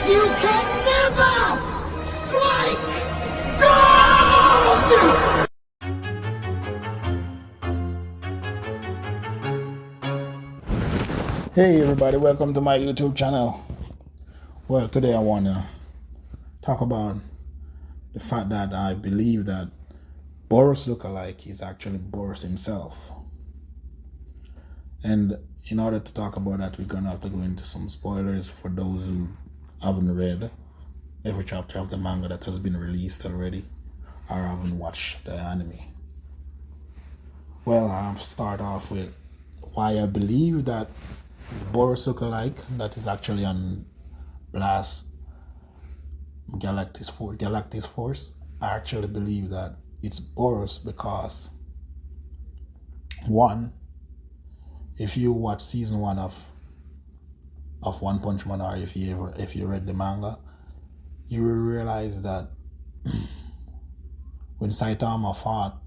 You can never strike gold! Hey everybody, welcome to my YouTube channel. Well, today I want to talk about the fact that I believe that Boros lookalike is actually Boros himself. And in order to talk about that, we're going to have to go into some spoilers for those who haven't read every chapter of the manga that has been released already or haven't watched the anime. Well, I'll start off with why I believe that Boros lookalike that is actually on Blast Galactus Force. I actually believe that it's Boros because, one, if you watch season 1 of One Punch Man, or if you read the manga, you will realize that when Saitama fought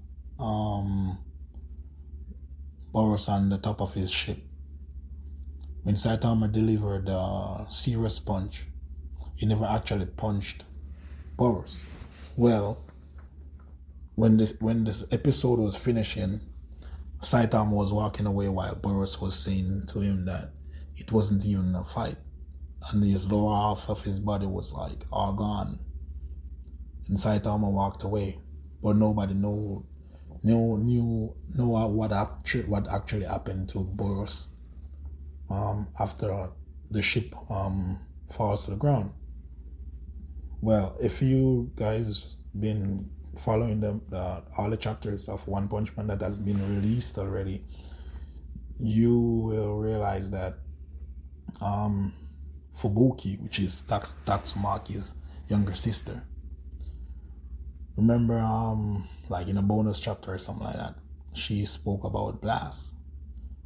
Boros on the top of his ship, when Saitama delivered the serious punch, he never actually punched Boros. Well, when this episode was finishing, Saitama was walking away while Boros was saying to him that it wasn't even a fight, and his lower half of his body was like all gone. And Saitama walked away, but nobody knew what actually happened to Boros after the ship falls to the ground. Well, if you guys been following all the chapters of One Punch Man that has been released already, you will realize that Fubuki, which is Tatsumaki's younger sister, remember like in a bonus chapter or something like that, she spoke about Blast,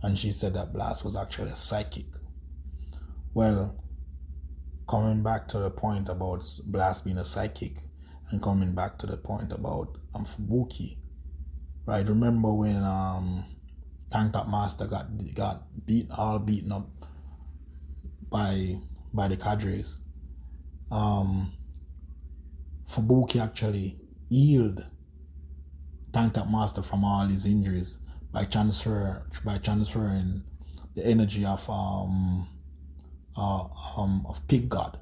and she said that Blast was actually a psychic. Well, coming back to the point about Blast being a psychic, and coming back to the point about Fubuki, right? Remember when Tank Top Master got beaten up by the cadres? Fubuki actually healed Tank Top Master from all his injuries by transferring the energy of Pig God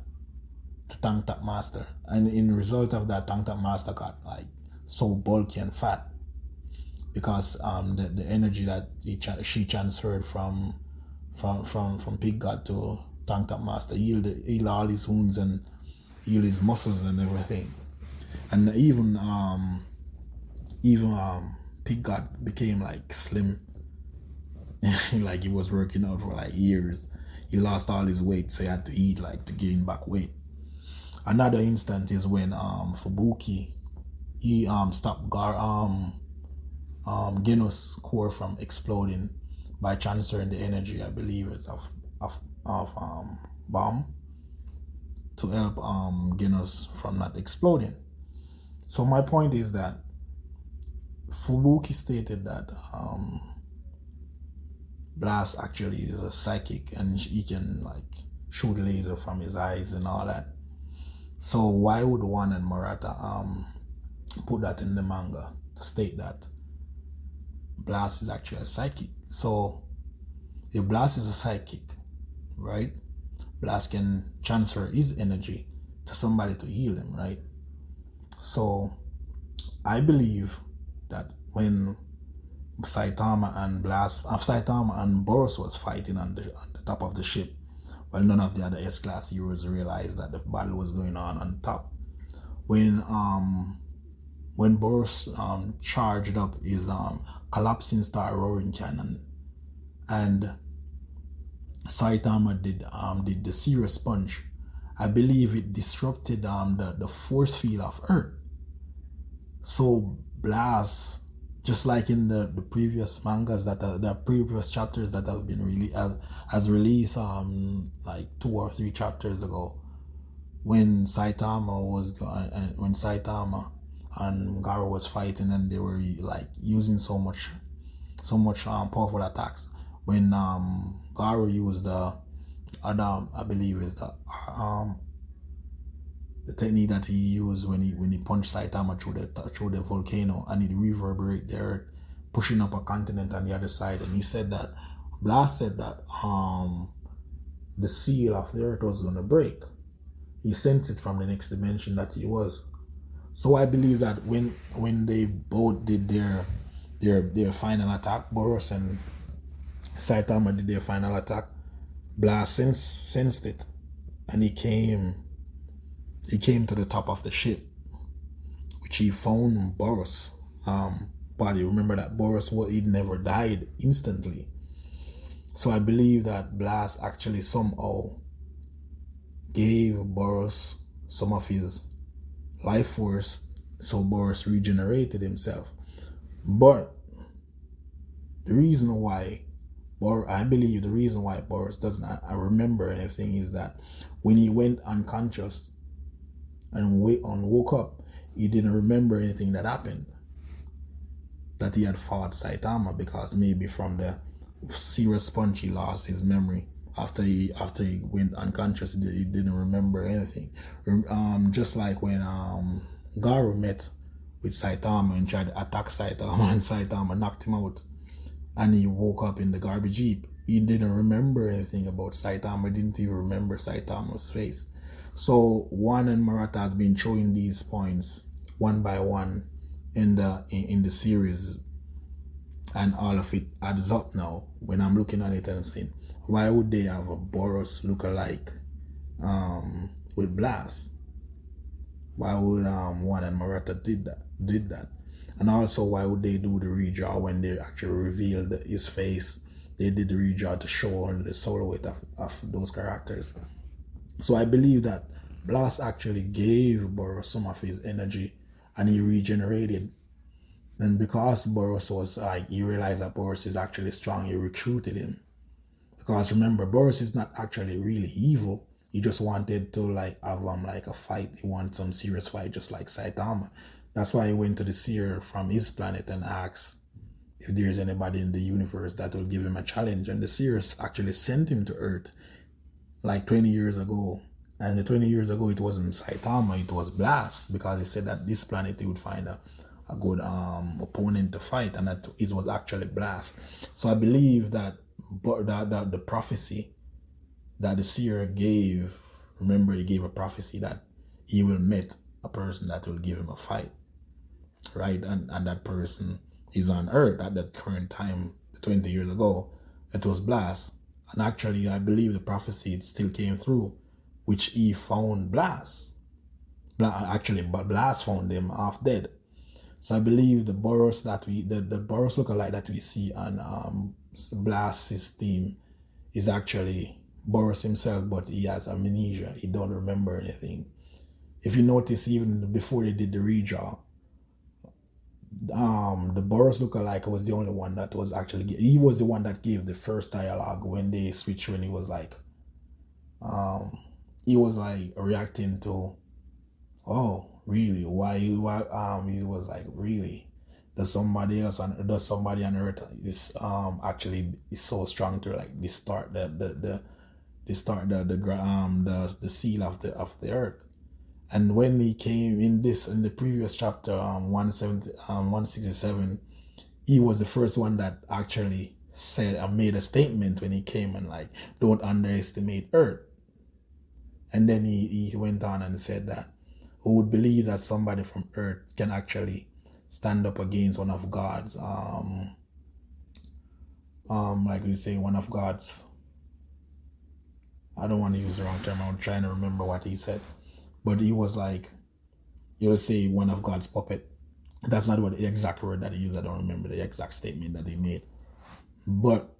to Tank Top Master, and in result of that, Tank Top Master got like so bulky and fat because the energy that she transferred from Pig God to Tank Top Master healed all his wounds and healed his muscles and everything. And even Pig God became like slim, like he was working out for like years. He lost all his weight, so he had to eat like to gain back weight. Another instant is when Fubuki stopped Genos' core from exploding by transferring the energy, I believe it's of bomb, to help Genos from not exploding. So my point is that Fubuki stated that Blast actually is a psychic and he can like shoot laser from his eyes and all that. So why would One and Murata put that in the manga to state that Blast is actually a psychic? So if Blast is a psychic, right, Blast can transfer his energy to somebody to heal him, right? So I believe that when Saitama and Boros was fighting on the top of the ship, well, none of the other S-class heroes realized that the battle was going on top. When Boros charged up his collapsing star roaring cannon, and Saitama did the serious punch, I believe it disrupted the force field of Earth. So Blast, just like in the previous mangas the previous chapters that have been released like 2 or 3 chapters ago, when Saitama and Garo was fighting and they were like using so much powerful attacks. When Garo used the other, I believe is the the technique that he used when he punched Saitama through the volcano, and it reverberate the earth, pushing up a continent on the other side. And he said that Blast said that the seal of the earth was gonna break. He sensed it from the next dimension that he was. So I believe that when they both did their final attack, Boros and Saitama did their final attack, Blast sensed it, and he came to the top of the ship, which he found Boros' body. Remember that Boros, he never died instantly. So I believe that Blast actually somehow gave Boros some of his life force, so Boros regenerated himself. But the reason why Boros doesn't remember anything is that when he went unconscious and woke up, he didn't remember anything that happened, that he had fought Saitama, because maybe from the serious punch he lost his memory. After he went unconscious, he didn't remember anything. Just like when Garu met with Saitama and tried to attack Saitama, and Saitama knocked him out, and he woke up in the garbage heap. He didn't remember anything about Saitama. Didn't even remember Saitama's face. So One and Murata has been showing these points one by one in the series, and all of it adds up now when I'm looking at it and saying, why would they have a Boros look-alike with Blast? Why would One and Murata did that? And also, why would they do the redraw when they actually revealed his face? They did the redraw to show only the silhouette of those characters. So I believe that Blast actually gave Boros some of his energy, and he regenerated. And because Boros was he realized that Boros is actually strong, he recruited him. Because remember, Boros is not actually really evil. He just wanted to have a fight. He wanted some serious fight, just like Saitama. That's why he went to the seer from his planet and asked if there's anybody in the universe that will give him a challenge. And the seers actually sent him to Earth like 20 years ago. And the 20 years ago, it wasn't Saitama, it was Blast, because he said that this planet he would find a good opponent to fight, and that it was actually Blast. So I believe that the prophecy that the seer gave, remember, he gave a prophecy that he will meet a person that will give him a fight, right? And that person is on Earth at that current time, 20 years ago. It was Blast. And actually, I believe the prophecy, it still came through, which he found Blast. Actually, Blast found him half dead. So I believe the Boros the Boros lookalike that we see on Blast's team is actually Boros himself, but he has amnesia. He don't remember anything. If you notice, even before they did the redraw, the Boros lookalike was the only one that was actually, he was the one that gave the first dialogue when they switched, when he was reacting to, oh, really? Why he was like, really? Does somebody on Earth is actually is so strong to distort the seal of the Earth? And when he came in the previous chapter 167, he was the first one that actually said and made a statement when he came and don't underestimate Earth. And then he went on and said that who would believe that somebody from Earth can actually stand up against one of God's like we say, one of God's, I don't want to use the wrong term, I'm trying to remember what he said, but he was like, you'll say one of God's puppet. That's not what the exact word that he used. I don't remember the exact statement that he made, but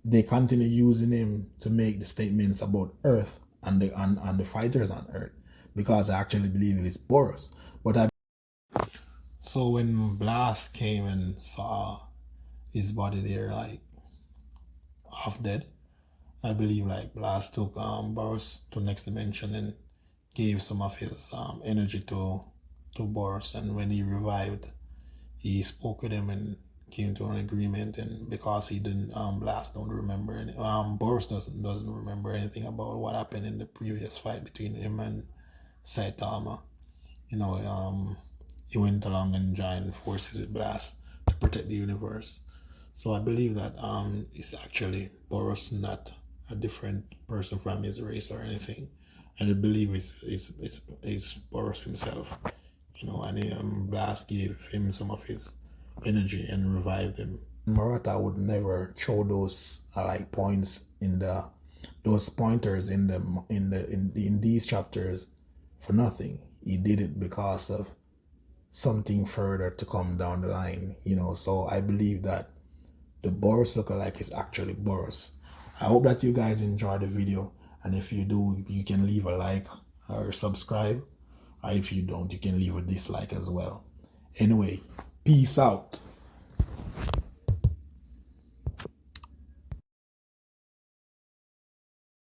they continue using him to make the statements about Earth and the fighters on Earth, because I actually believe it is Boros. So when Blast came and saw his body there half dead, I believe Blast took Boros to next dimension and gave some of his energy to Boros. And when he revived, he spoke with him and came to an agreement. And because he didn't, Blast don't remember any, Boros doesn't remember anything about what happened in the previous fight between him and Saitama. You know, he went along and joined forces with Blast to protect the universe. So I believe that it's actually Boros, not a different person from his race or anything. And I believe it's Boros himself. You know, and Blast gave him some of his energy and revived him. Murata would never throw those like points in the those pointers in these chapters for nothing. He did it because of something further to come down the line, you know. So I believe that the Boros lookalike is actually Boros. I hope that you guys enjoyed the video, and if you do, you can leave a like or subscribe, or if you don't, you can leave a dislike as well. Anyway, peace out.